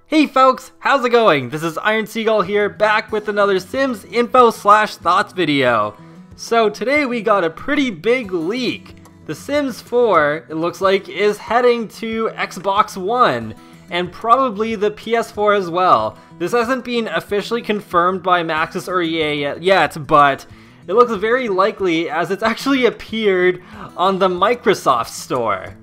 Hey folks, how's it going? This is Iron Seagull here, back with another Sims info/thoughts video. So today we got a pretty big leak. The Sims 4, it looks like, is heading to Xbox One, and probably the PS4 as well. This hasn't been officially confirmed by Maxis or EA yet, but it looks very likely as it's actually appeared on the Microsoft Store.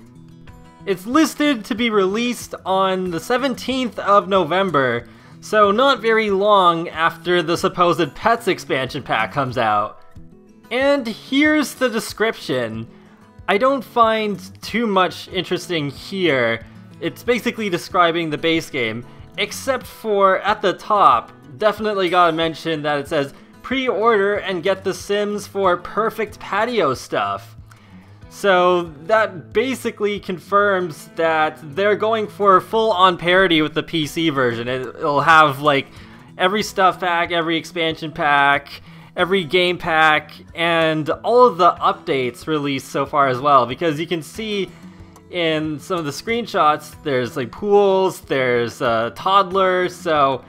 It's listed to be released on the 17th of November, so not very long after the supposed Pets expansion pack comes out. And here's the description. I don't find too much interesting here. It's basically describing the base game, except for at the top, definitely gotta mention that it says pre-order and get The Sims for perfect patio stuff. So that basically confirms that they're going for full-on parity with the PC version. It'll have like every stuff pack, every expansion pack, every game pack, and all of the updates released so far as well. Because you can see in some of the screenshots, there's like pools, there's a toddler, so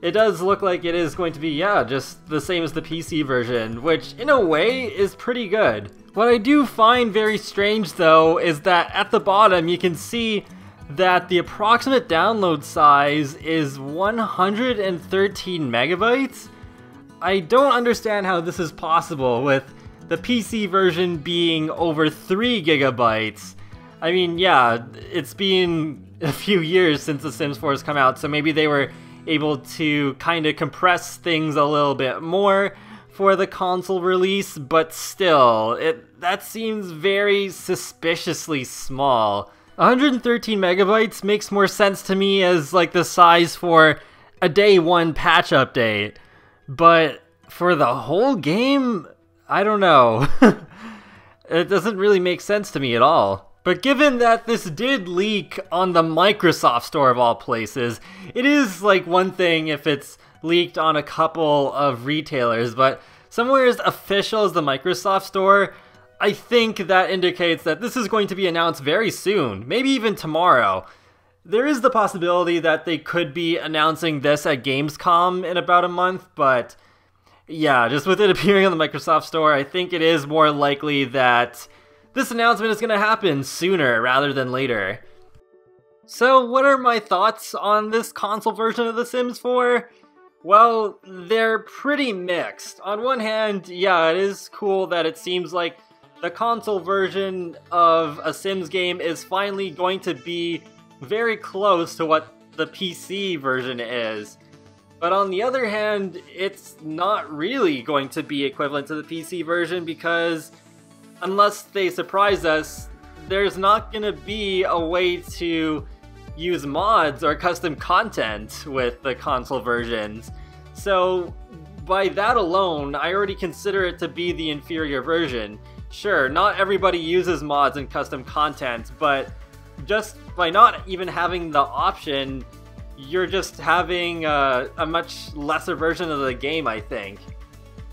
it does look like it is going to be, yeah, just the same as the PC version, which in a way is pretty good. What I do find very strange though is that at the bottom you can see that the approximate download size is 113 megabytes. I don't understand how this is possible with the PC version being over 3 gigabytes. I mean, yeah, it's been a few years since The Sims 4 has come out, so maybe they were able to kind of compress things a little bit more for the console release, but still, that seems very suspiciously small. 113 megabytes makes more sense to me as like the size for a day one patch update, but for the whole game, I don't know. It doesn't really make sense to me at all. But given that this did leak on the Microsoft Store of all places, it is like one thing if it's leaked on a couple of retailers, but somewhere as official as the Microsoft Store, I think that indicates that this is going to be announced very soon, maybe even tomorrow. There is the possibility that they could be announcing this at Gamescom in about a month, but yeah, just with it appearing on the Microsoft Store, I think it is more likely that this announcement is going to happen sooner rather than later. So what are my thoughts on this console version of The Sims 4? Well, they're pretty mixed. On one hand, yeah, it is cool that it seems like the console version of a Sims game is finally going to be very close to what the PC version is. But on the other hand, it's not really going to be equivalent to the PC version because unless they surprise us, there's not going to be a way to use mods or custom content with the console versions. So by that alone, I already consider it to be the inferior version. Sure, not everybody uses mods and custom content, but just by not even having the option, you're just having a much lesser version of the game, I think.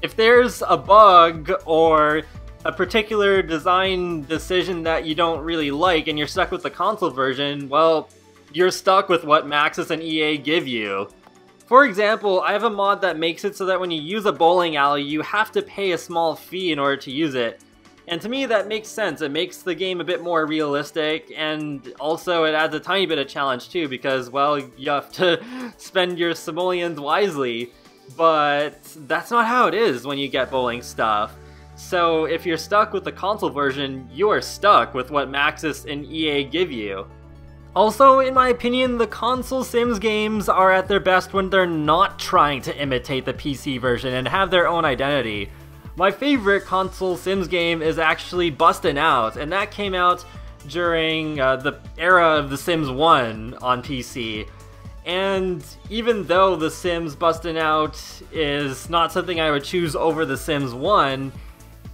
If there's a bug or a particular design decision that you don't really like and you're stuck with the console version, well, you're stuck with what Maxis and EA give you. For example, I have a mod that makes it so that when you use a bowling alley, you have to pay a small fee in order to use it. And to me, that makes sense. It makes the game a bit more realistic, and also it adds a tiny bit of challenge too, because, well, you have to spend your simoleons wisely. But that's not how it is when you get bowling stuff. So if you're stuck with the console version, you are stuck with what Maxis and EA give you. Also, in my opinion, the console Sims games are at their best when they're not trying to imitate the PC version and have their own identity. My favorite console Sims game is actually Bustin' Out, and that came out during the era of The Sims 1 on PC. And even though The Sims Bustin' Out is not something I would choose over The Sims 1,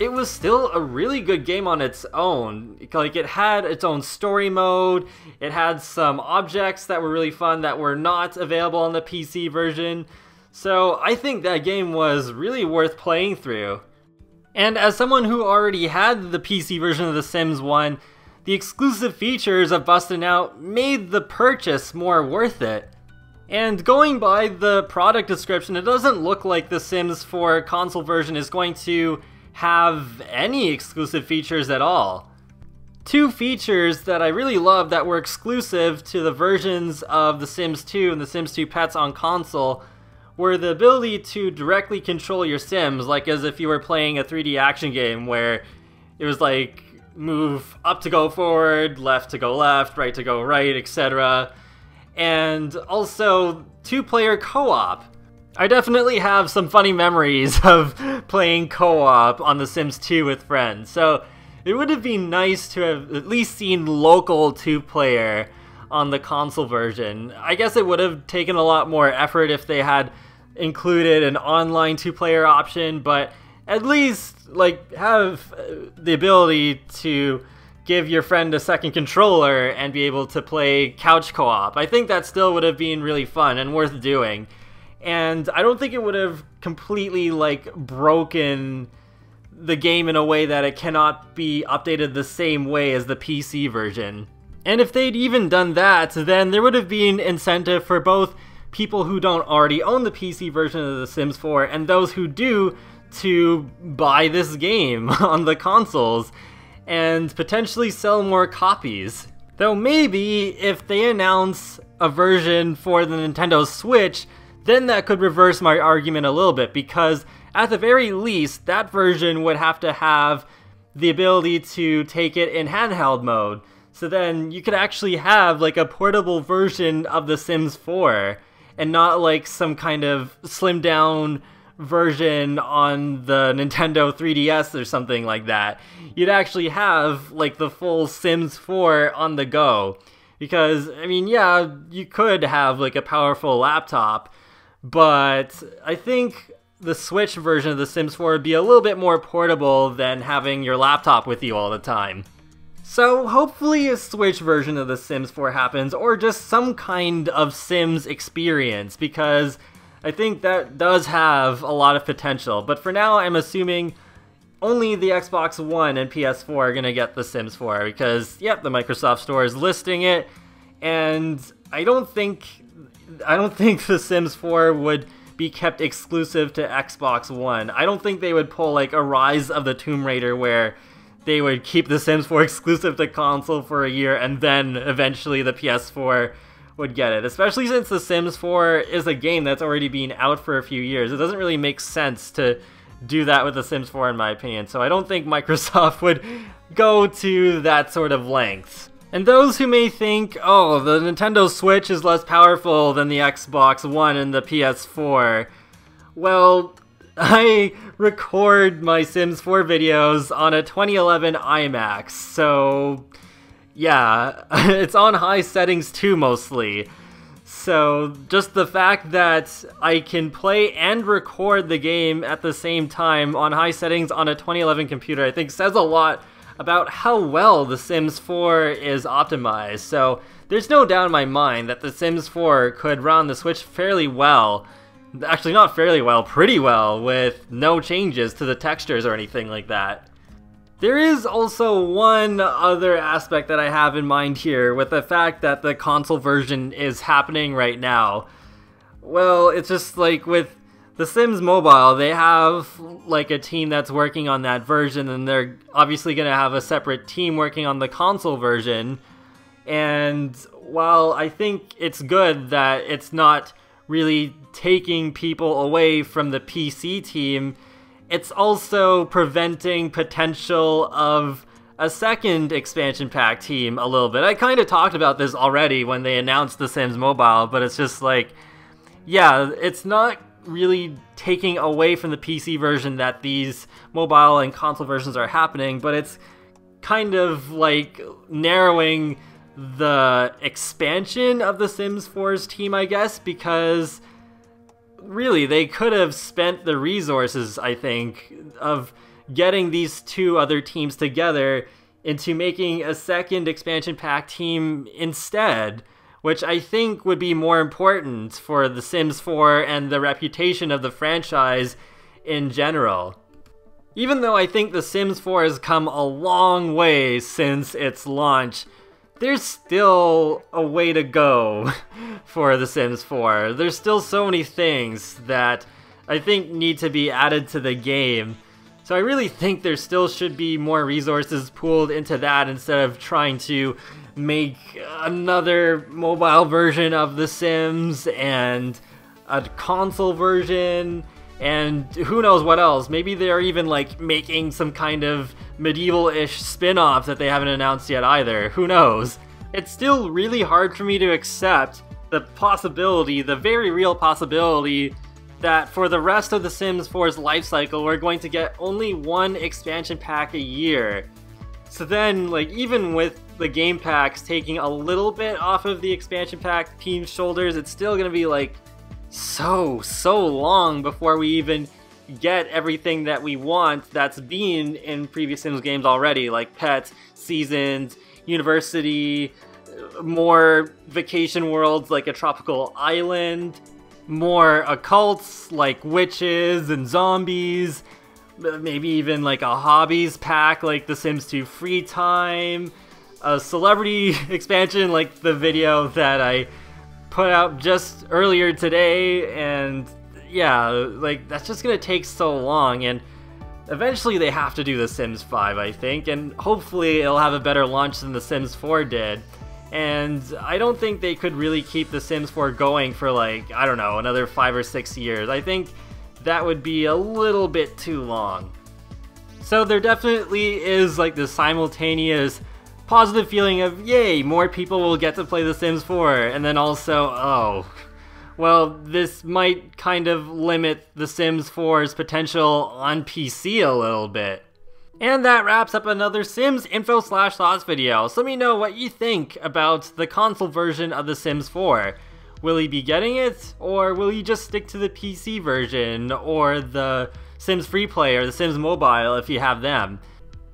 it was still a really good game on its own. Like, it had its own story mode, it had some objects that were really fun that were not available on the PC version, so I think that game was really worth playing through. And as someone who already had the PC version of The Sims 1, the exclusive features of Bustin' Out made the purchase more worth it. And going by the product description, it doesn't look like the Sims 4 console version is going to have any exclusive features at all. Two features that I really love that were exclusive to the versions of The Sims 2 and The Sims 2 Pets on console were the ability to directly control your Sims, like as if you were playing a 3D action game where it was like move up to go forward, left to go left, right to go right, etc. And also two-player co-op. I definitely have some funny memories of playing co-op on The Sims 2 with friends, so it would have been nice to have at least seen local two-player on the console version. I guess it would have taken a lot more effort if they had included an online two-player option, but at least like have the ability to give your friend a second controller and be able to play couch co-op. I think that still would have been really fun and worth doing. And I don't think it would have completely like broken the game in a way that it cannot be updated the same way as the PC version. And if they'd even done that, then there would have been incentive for both people who don't already own the PC version of The Sims 4 and those who do to buy this game on the consoles and potentially sell more copies. Though maybe if they announce a version for the Nintendo Switch, then that could reverse my argument a little bit, because at the very least, that version would have to have the ability to take it in handheld mode. So then you could actually have like a portable version of The Sims 4 and not like some kind of slimmed down version on the Nintendo 3DS or something like that. You'd actually have like the full Sims 4 on the go. Because, I mean, yeah, you could have like a powerful laptop, but I think the Switch version of The Sims 4 would be a little bit more portable than having your laptop with you all the time. So hopefully a Switch version of The Sims 4 happens, or just some kind of Sims experience, because I think that does have a lot of potential. But for now, I'm assuming only the Xbox One and PS4 are going to get The Sims 4, because, yep, the Microsoft Store is listing it, and I don't think The Sims 4 would be kept exclusive to Xbox One. I don't think they would pull like a Rise of the Tomb Raider where they would keep The Sims 4 exclusive to console for a year and then eventually the PS4 would get it. Especially since The Sims 4 is a game that's already been out for a few years. It doesn't really make sense to do that with The Sims 4 in my opinion. So I don't think Microsoft would go to that sort of length. And those who may think, oh, the Nintendo Switch is less powerful than the Xbox One and the PS4. Well, I record my Sims 4 videos on a 2011 iMac, so yeah, it's on high settings too mostly. So just the fact that I can play and record the game at the same time on high settings on a 2011 computer, I think says a lot about how well The Sims 4 is optimized. So there's no doubt in my mind that The Sims 4 could run on the Switch fairly well. Actually, not fairly well, pretty well, with no changes to the textures or anything like that. There is also one other aspect that I have in mind here with the fact that the console version is happening right now. Well, it's just like with The Sims Mobile, they have like a team that's working on that version, and they're obviously going to have a separate team working on the console version. And while I think it's good that it's not really taking people away from the PC team, it's also preventing potential of a second expansion pack team a little bit. I kind of talked about this already when they announced The Sims Mobile, but it's just like, yeah, it's not really taking away from the PC version that these mobile and console versions are happening, but it's kind of like narrowing the expansion of The Sims 4's team, I guess, because really they could have spent the resources, I think, of getting these two other teams together into making a second expansion pack team instead, which I think would be more important for The Sims 4 and the reputation of the franchise in general. Even though I think The Sims 4 has come a long way since its launch, there's still a way to go for The Sims 4. There's still so many things that I think need to be added to the game. So I really think there still should be more resources pooled into that instead of trying to make another mobile version of The Sims and a console version and who knows what else. Maybe they're even like making some kind of medieval-ish spin-off that they haven't announced yet either. Who knows? It's still really hard for me to accept the possibility, the very real possibility, that for the rest of The Sims 4's life cycle, we're going to get only one expansion pack a year. So then, like, even with the game packs taking a little bit off of the expansion pack team's shoulders, it's still gonna be like so long before we even get everything that we want that's been in previous Sims games already, like pets, seasons, university, more vacation worlds like a tropical island, more occults like witches and zombies, maybe even like a hobbies pack like The Sims 2 Free Time, a celebrity expansion like the video that I put out just earlier today, and yeah, like that's just gonna take so long, and eventually they have to do The Sims 5, I think, and hopefully it'll have a better launch than The Sims 4 did. And I don't think they could really keep The Sims 4 going for like, I don't know, another 5 or 6 years. I think that would be a little bit too long. So there definitely is like this simultaneous positive feeling of, yay, more people will get to play The Sims 4, and then also, oh, well, this might kind of limit The Sims 4's potential on PC a little bit. And that wraps up another Sims info/thoughts video. So let me know what you think about the console version of The Sims 4. Will you be getting it, or will you just stick to the PC version, or the Sims Free Play, or the Sims Mobile if you have them?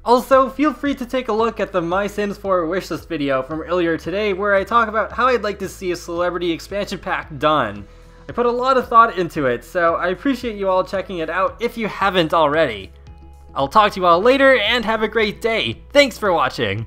Also, feel free to take a look at the My Sims 4 wishlist video from earlier today, where I talk about how I'd like to see a celebrity expansion pack done. I put a lot of thought into it, so I appreciate you all checking it out if you haven't already. I'll talk to you all later, and have a great day. Thanks for watching!